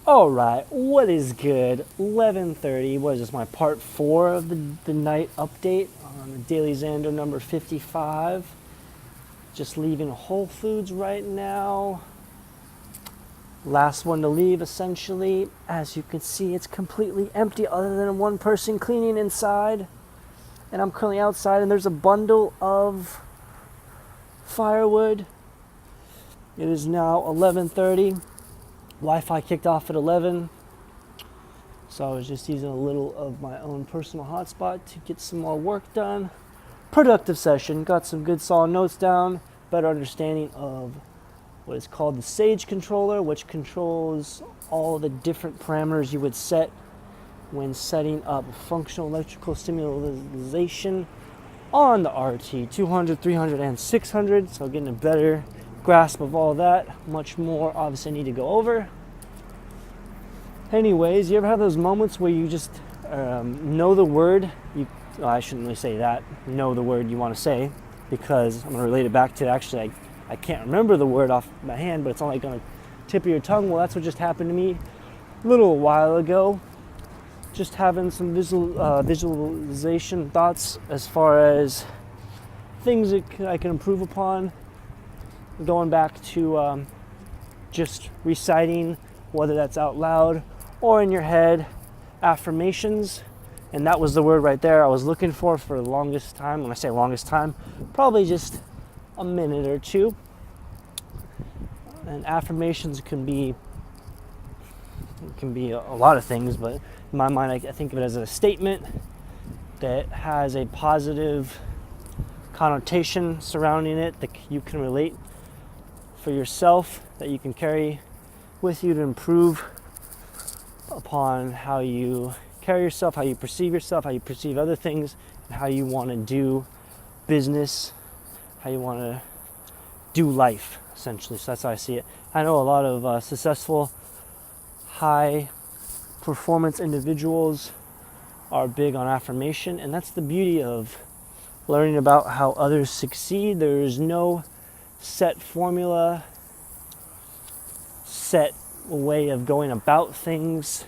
Alright, what is good? 11:30, what is this, my part 4 of the night update on the DailyXander number 55. Just leaving Whole Foods right now. Last one to leave, essentially. As you can see, it's completely empty other than one person cleaning inside. And I'm currently outside, and there's a bundle of firewood. It is now 11:30. Wi-Fi kicked off at 11, so I was just using a little of my own personal hotspot to get some more work done. Productive session, got some good solid notes down, better understanding of what is called the Sage controller, which controls all the different parameters you would set when setting up functional electrical stimulation on the RT 200, 300, and 600, so getting a better grasp of all that. Much more obviously I need to go over. Anyways, you ever have those moments where you just know the word, I shouldn't really say that, know the word you want to say, because I'm going to relate it back to actually I can't remember the word off my hand, but it's only going to tip of your tongue. Well, that's what just happened to me a little while ago. Just having some visualization thoughts as far as things that I can improve upon. Going back to just reciting, whether that's out loud or in your head, affirmations. And that was the word right there I was looking for the longest time. When I say longest time, probably just a minute or two. And affirmations can be a lot of things, but in my mind I think of it as a statement that has a positive connotation surrounding it that you can relate for yourself, that you can carry with you to improve upon how you carry yourself, how you perceive other things, and how you want to do business, how you want to do life, essentially. So that's how I see it. I know a lot of successful, high performance individuals are big on affirmation, and that's the beauty of learning about how others succeed. There is no set formula, set way of going about things.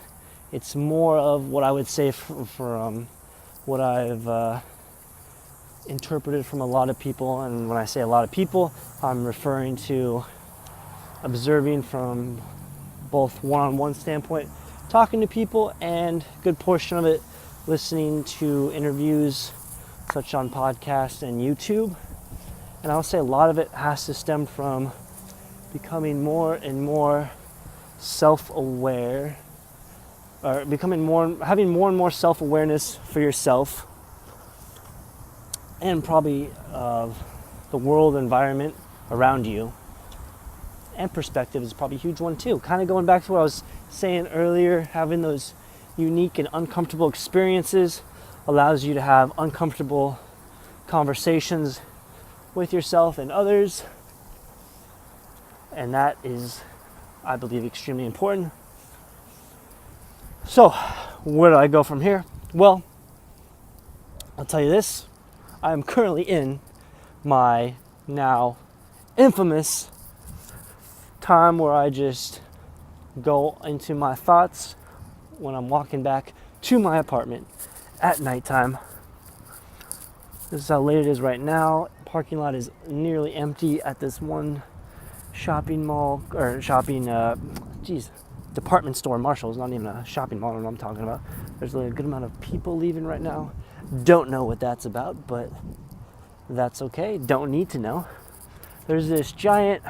It's more of what I would say from what I've interpreted from a lot of people. And when I say a lot of people, I'm referring to observing from both one-on-one standpoint, talking to people, and a good portion of it listening to interviews such on podcasts and YouTube. And I'll say a lot of it has to stem from becoming more and more self-aware, or having more and more self-awareness for yourself, and probably of the world environment around you. And perspective is probably a huge one too. Kind of going back to what I was saying earlier, having those unique and uncomfortable experiences allows you to have uncomfortable conversations with yourself and others, and that is, I believe, extremely important. So where do I go from here? Well, I'll tell you this, I am currently in my now infamous time where I just go into my thoughts when I'm walking back to my apartment at nighttime. This is how late it is right now. Parking lot is nearly empty at this one shopping mall, or department store. Marshall's not even a shopping mall, I don't know what I'm talking about. There's a good amount of people leaving right now. Don't know what that's about, but that's okay. Don't need to know. There's this giant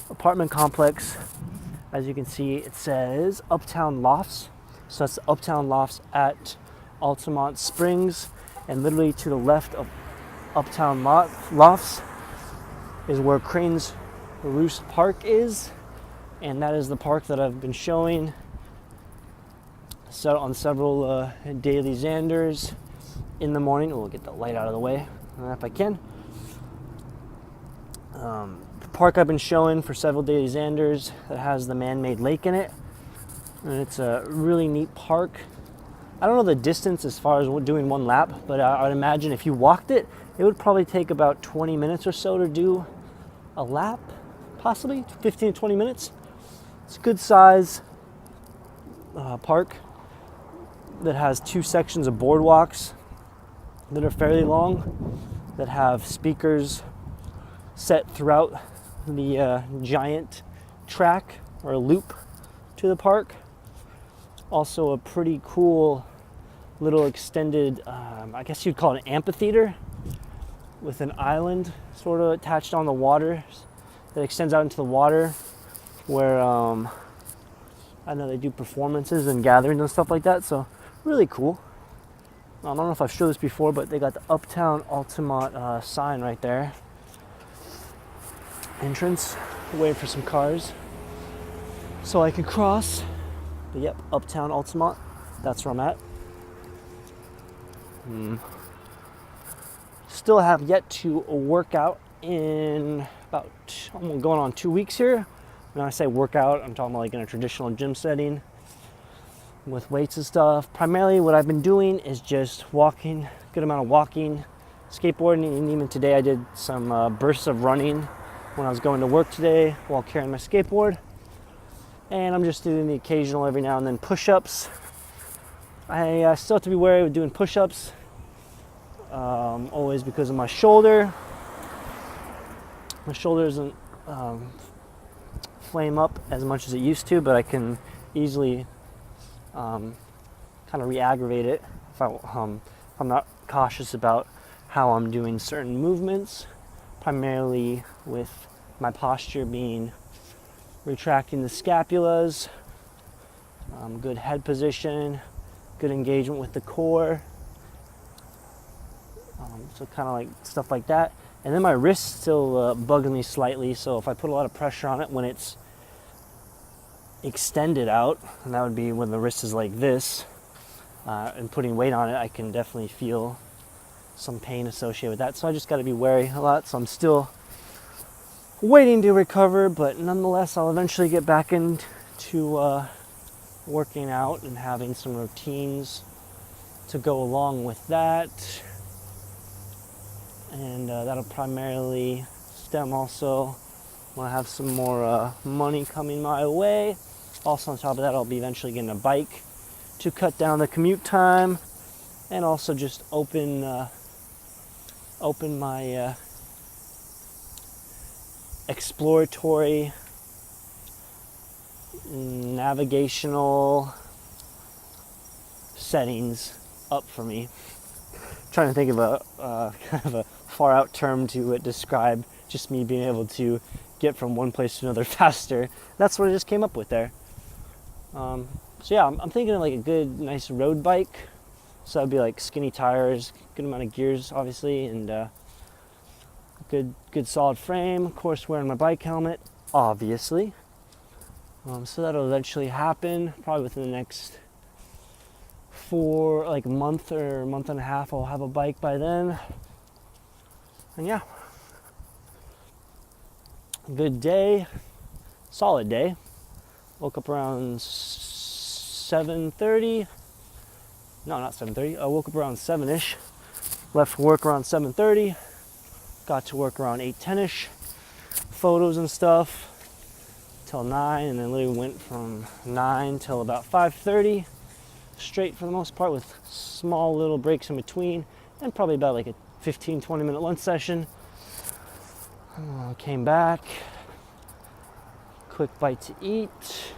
apartment complex. As you can see, it says Uptown Lofts. So that's the Uptown Lofts at Altamonte Springs, and literally to the left of Uptown Lofts is where Crane's Roost Park is, and that is the park that I've been showing on several DailyXanders in the morning. We'll get the light out of the way if I can. The park I've been showing for several DailyXanders that has the man-made lake in it, and it's a really neat park. I don't know the distance as far as doing one lap, but I would imagine if you walked it, it would probably take about 20 minutes or so to do a lap, possibly 15 to 20 minutes. It's a good size park that has 2 sections of boardwalks that are fairly long, that have speakers set throughout the giant track or loop to the park. Also a pretty cool little extended, I guess you'd call it an amphitheater, with an island sort of attached on the water that extends out into the water, where I know they do performances and gatherings and stuff like that, so really cool. I don't know if I've showed this before, but they got the Uptown Altamonte sign right there. Entrance, waiting for some cars so I can cross. But yep, Uptown Altamonte, that's where I'm at. Still have yet to work out in about, I'm going on 2 weeks here. When I say workout, I'm talking about like in a traditional gym setting with weights and stuff. Primarily what I've been doing is just walking, good amount of walking, skateboarding, and even today I did some bursts of running when I was going to work today while carrying my skateboard. And I'm just doing the occasional every now and then push-ups. I still have to be wary of doing push-ups, always because of my shoulder. My shoulder doesn't flame up as much as it used to, but I can easily kind of re-aggravate it if I'm not cautious about how I'm doing certain movements, primarily with my posture being retracting the scapulas, good head position, good engagement with the core, so kind of like stuff like that. And then my wrist still bugging me slightly, so if I put a lot of pressure on it when it's extended out, and that would be when the wrist is like this, and putting weight on it, I can definitely feel some pain associated with that. So I just got to be wary a lot. So I'm still waiting to recover, but nonetheless, I'll eventually get back into working out and having some routines to go along with that. And that'll primarily stem also when I have some more money coming my way. Also on top of that, I'll be eventually getting a bike to cut down the commute time, and also just open my exploratory navigational settings up for me. Trying to think of a kind of a far out term to describe just me being able to get from one place to another faster. That's what I just came up with there. So yeah, I'm thinking of like a good, nice road bike. So that'd be like skinny tires, good amount of gears, obviously, and good solid frame. Of course, wearing my bike helmet, obviously. So that'll eventually happen, probably within the next for like a month or a month and a half. I'll have a bike by then. And yeah, good day, solid day. Woke up around 7:30. No, not 7:30. I woke up around 7ish. Left work around 7:30. Got to work around 8:10ish. Photos and stuff till 9, and then literally went from 9 till about 5:30. Straight for the most part, with small little breaks in between, and probably about like a 15-20 minute lunch session. Came back, quick bite to eat,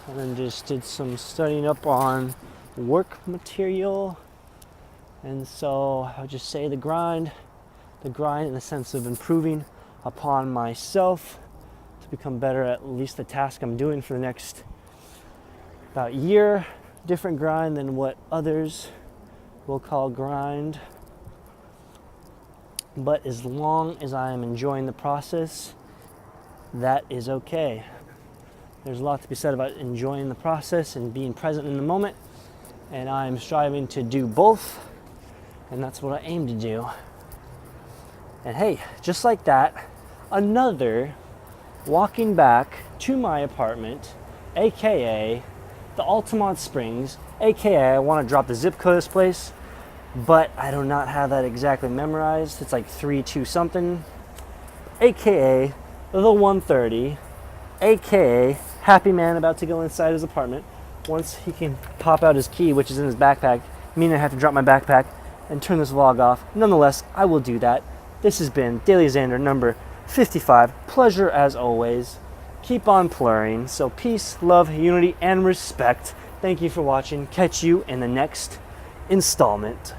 and then just did some studying up on work material. And so I would just say the grind in the sense of improving upon myself to become better at least the task I'm doing for the next about year. Different grind than what others will call grind. But as long as I am enjoying the process, that is okay. There's a lot to be said about enjoying the process and being present in the moment, and I'm striving to do both, and that's what I aim to do. And hey, just like that, another walking back to my apartment, aka the Altamonte Springs, aka I want to drop the zip code of this place, but I do not have that exactly memorized. It's like 32 something, aka the 130, aka happy man about to go inside his apartment. once he can pop out his key, which is in his backpack, meaning I have to drop my backpack and turn this vlog off. Nonetheless, I will do that. This has been DailyXander number 55. Pleasure as always. Keep on plurring. So peace, love, unity, and respect. Thank you for watching. Catch you in the next installment.